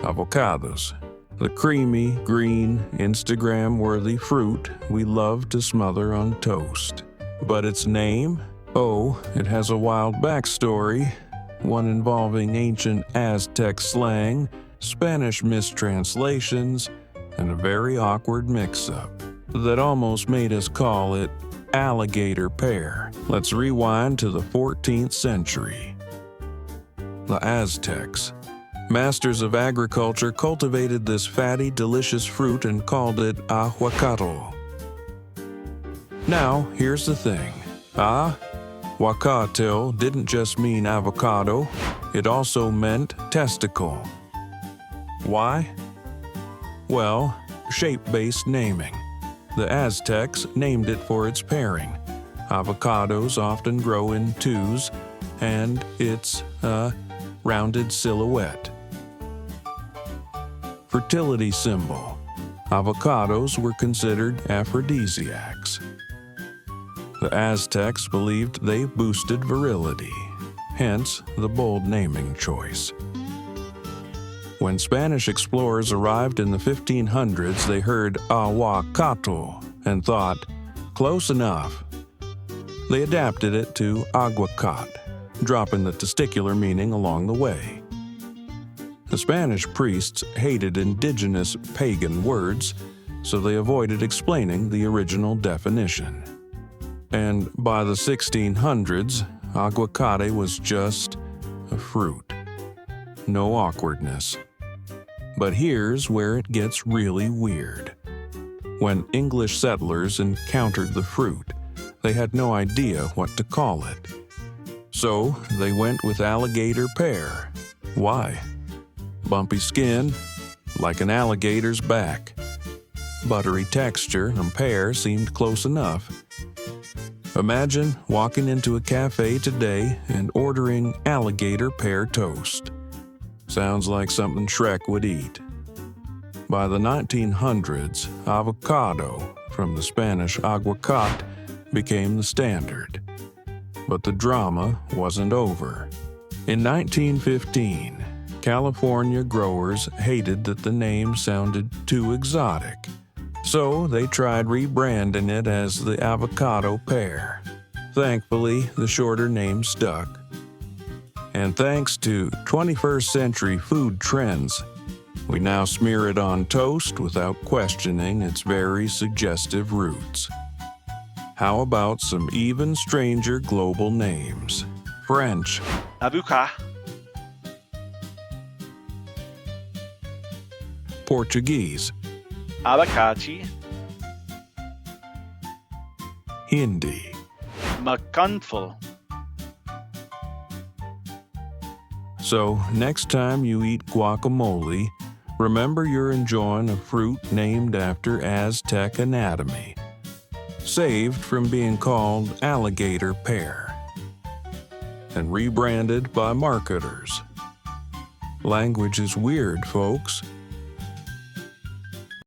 Avocados, the creamy, green, Instagram-worthy fruit we love to smother on toast. But its name? Oh, it has a wild backstory, one involving ancient Aztec slang, Spanish mistranslations, and a very awkward mix-up that almost made us call it alligator pear. Let's rewind to the 14th century. The Aztecs, masters of agriculture, cultivated this fatty, delicious fruit and called it aguacado. Now, here's the thing. Aguacado didn't just mean avocado, it also meant testicle. Why? Well, shape-based naming. The Aztecs named it for its pairing. Avocados often grow in twos, and its rounded silhouette. Fertility symbol. Avocados were considered aphrodisiacs. The Aztecs believed they boosted virility, hence the bold naming choice. When Spanish explorers arrived in the 1500s, they heard aguacado and thought, close enough. They adapted it to aguacat, dropping the testicular meaning along the way. The Spanish priests hated indigenous pagan words, so they avoided explaining the original definition. And by the 1600s, aguacate was just a fruit. No awkwardness. But here's where it gets really weird. When English settlers encountered the fruit, they had no idea what to call it. So they went with alligator pear. Why? Bumpy skin, like an alligator's back. Buttery texture and pear seemed close enough. Imagine walking into a cafe today and ordering alligator pear toast. Sounds like something Shrek would eat. By the 1900s, avocado, from the Spanish aguacate, became the standard. But the drama wasn't over. In 1915, California growers hated that the name sounded too exotic, so they tried rebranding it as the avocado pear. Thankfully, the shorter name stuck. And thanks to 21st century food trends, we now smear it on toast without questioning its very suggestive roots. How about some even stranger global names? French, Avocado. Portuguese, Abacate. Hindi, Macanful. So, next time you eat guacamole, remember you're enjoying a fruit named after Aztec anatomy, saved from being called alligator pear, and rebranded by marketers. Language is weird, folks.